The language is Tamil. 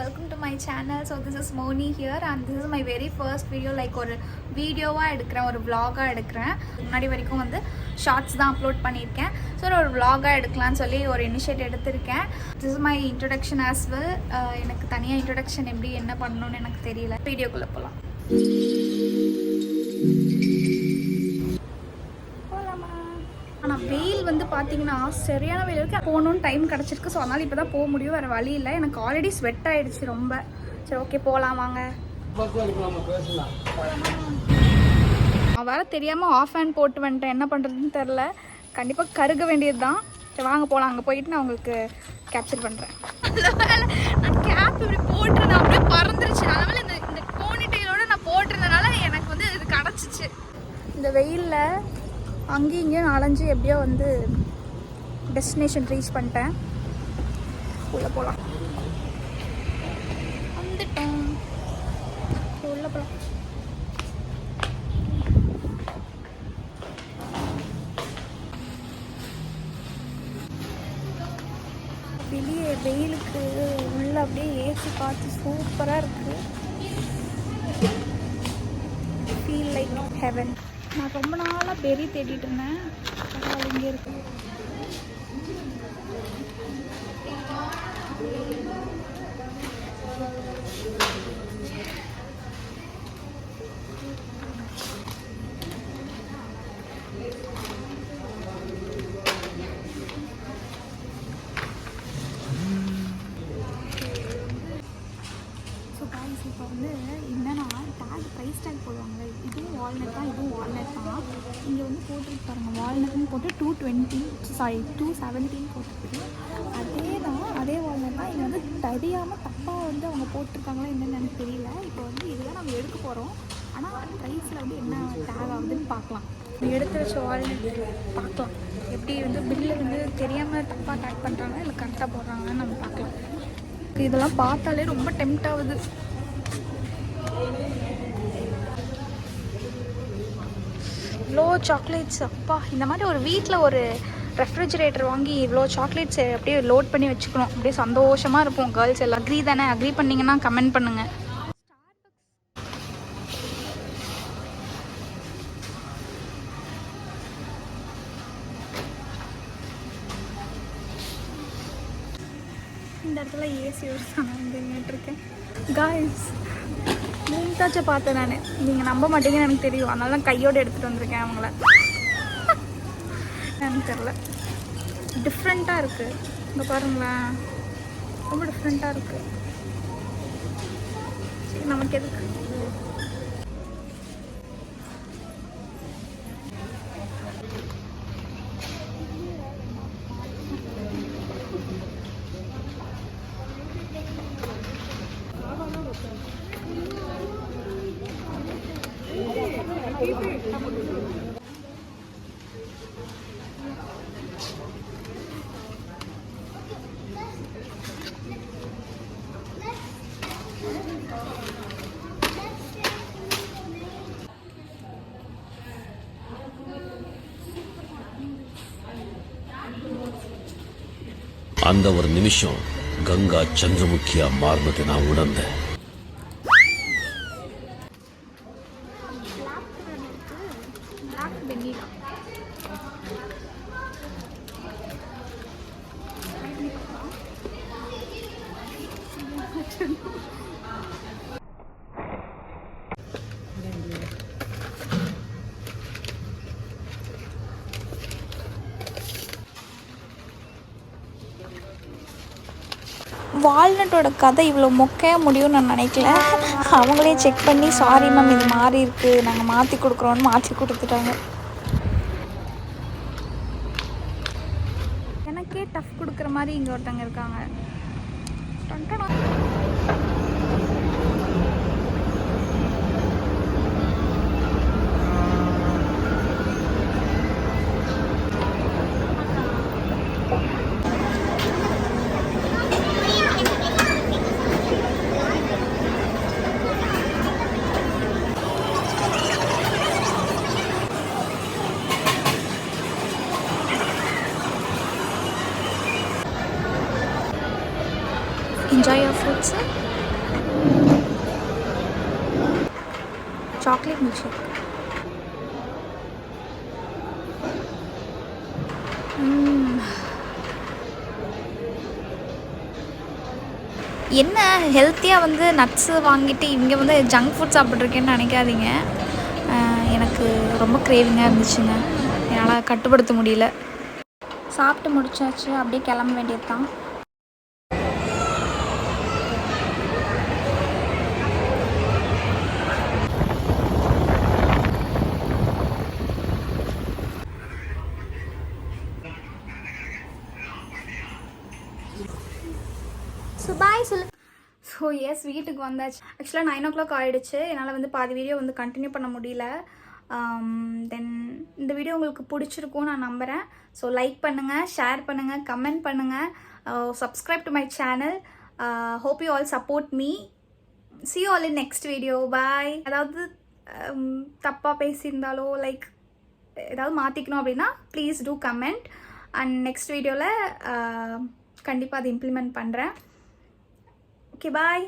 welcome to my channel. So this is Moni here and this is my very first video, like ஒரு வீடியோவா எடுக்கிறேன், ஒரு vlog-ஆ எடுக்கிறேன். முன்னாடி வரைக்கும் வந்து ஷார்ட்ஸ் தான் அப்லோட் பண்ணியிருக்கேன். ஸோ ஒரு vlog-ஆ எடுக்கலாம்னு சொல்லி ஒரு இனிஷியேட் எடுத்திருக்கேன். This is my introduction as well. எனக்கு தனியாக இன்ட்ரடக்ஷன் எப்படி என்ன பண்ணணும்னு எனக்கு தெரியல. வீடியோக்குள்ளே போகலாம். ஆனால் வெயில் வந்து பார்த்தீங்கன்னா சரியான வெயில் இருக்குது. போகணுன்னு டைம் கிடச்சிருக்கு. ஸோ அதனால் இப்போ தான் போக முடியும், வேறு வழி இல்லை. எனக்கு ஆல்ரெடி ஸ்வெட் ஆகிடுச்சு ரொம்ப. சரி ஓகே போகலாம் வாங்க. வேறு தெரியாமல் ஆஃப் ஹேண்ட் போட்டு வந்துட்டேன், என்ன பண்ணுறதுன்னு தெரில. கண்டிப்பாக கருக வேண்டியது தான். சரி வாங்க போகலாம். அங்கே போயிட்டு நான் உங்களுக்கு கேப்சர் பண்ணுறேன். நான் கேப் இப்படி போட்டிருந்தேன், அப்படியே பறந்துருச்சு. அதனால இந்த போனிட்டைலோடு நான் போட்டிருந்தனால எனக்கு வந்து இது கிடச்சிச்சு. இந்த வெயிலில் அங்கேயும் இங்கேயும் அலைஞ்சு எப்படியோ வந்து டெஸ்டினேஷன் ரீச் பண்ணிட்டேன். உள்ளே போகலாம். வந்துட்டோம், உள்ளே போகலாம். வெளியே வெயிலுக்கு உள்ள அப்படியே ஏசி காற்று சூப்பராக இருக்குது. Feel like heaven. நான் ரொம்ப நாளாக பெரி தேடிட்டு இருந்தேன். பரவாயில்ல, இங்கே இருக்கு. இப்போ வந்து என்னன்னா ப்ரைஸ் டேக் போடுவாங்க. இதுவும் வால்நட் தான், இதுவும் வால்நட் தான். இங்கே வந்து போட்டுருக்கு பாருங்கள், வால்நட்னு போட்டு 217 போட்டுருக்கு. அதே தான், அதே வால்நட் தான். இங்கே வந்து தெரியாமல் தப்பாக வந்து அவங்க போட்டிருக்காங்களா என்னென்னு எனக்கு தெரியல. இப்போ வந்து இதெல்லாம் நம்ம எடுக்க போகிறோம். ஆனால் ப்ரைஸில் வந்து என்ன டேக் ஆகுதுன்னு பார்க்கலாம். எடுத்து வச்ச வால்நட் பார்க்கலாம் எப்படி வந்து பில்லு வந்து தெரியாமல் தப்பாக டேக் பண்ணுறாங்க இல்லை கரெக்டாக போடுறாங்கன்னு நம்ம பார்க்கலாம். இதெல்லாம் பார்த்தாலே ரொம்ப டெம்ப்ட் ஆகுது. இவ்வளோ சாக்லேட்ஸ், அப்பா! இந்த மாதிரி ஒரு வீட்டில் ஒரு ரெஃப்ரிஜிரேட்டர் வாங்கி இவ்வளோ சாக்லேட்ஸ் அப்படியே லோட் பண்ணி வச்சுக்கணும். அப்படியே சந்தோஷமாக இருப்போம் கேர்ள்ஸ் எல்லாம். அக்ரி தானே? அக்ரி பண்ணிங்கன்னா கமெண்ட் பண்ணுங்கள். இந்த இடத்துல ஏசி வருஷம் வந்து நின்றுட்டுருக்கேன். காய்ஸ், மும்தாஜை பார்த்தேன் நான். நீங்கள் நம்ப மாட்டீங்கன்னு எனக்கு தெரியும், அதனால தான் கையோடு எடுத்துகிட்டு வந்திருக்கேன் அவங்கள. எனக்கு தெரில, டிஃப்ரெண்ட்டாக இருக்குது. இங்கே பாருங்களேன், ரொம்ப டிஃப்ரெண்ட்டாக இருக்குது. சரி நமக்கு எதுக்கு. அந்த ஒரு நிமிஷம் கங்கா சந்திரமுகியா மாறினதை நான் உணர்ந்தேன். வால்நட்டோட கதை இவ்வளோ மொக்கையாக முடியும்னு நான் நினைக்கல. அவங்களே செக் பண்ணி சாரி மேம் இது மாறி இருக்குது, நாங்கள் மாற்றி கொடுக்குறோன்னு மாற்றி கொடுத்துட்டாங்க. எனக்கே டஃப் கொடுக்குற மாதிரி இங்கே ஒருத்தங்க இருக்காங்க. Enjoy your food, sir. Chocolate milk shake. என்ன ஹெல்த்தியாக வந்து நட்ஸு வாங்கிட்டு இங்கே வந்து ஜங்க் ஃபுட் சாப்பிட்ருக்கேன்னு நினைக்காதீங்க. எனக்கு ரொம்ப கிரேவிங்காக இருந்துச்சுங்க, என்னால் கட்டுப்படுத்த முடியல. சாப்பிட்டு முடிச்சாச்சு, அப்படியே கிளம்ப வேண்டியது தான். ஸோ பாய் சொல்லு. ஸோ எஸ், வீட்டுக்கு வந்தாச்சு. ஆக்சுவலாக 9 o'clock ஆகிடுச்சு. என்னால் வந்து பாதி வீடியோ வந்து கண்டினியூ பண்ண முடியல. தென் இந்த வீடியோ உங்களுக்கு பிடிச்சிருக்கும் நான் நம்புகிறேன். ஸோ லைக் பண்ணுங்கள், ஷேர் பண்ணுங்கள், கமெண்ட் பண்ணுங்கள், subscribe to my channel. Hope you all support me. see you all in next video. Bye. அதாவது தப்பாக பேசியிருந்தாலோ லைக் ஏதாவது மாற்றிக்கணும் அப்படின்னா please do comment. And next வீடியோவில் கண்டிப்பாக அதை இம்ப்ளிமெண்ட் பண்ணுறேன். ஓகே, பாய்.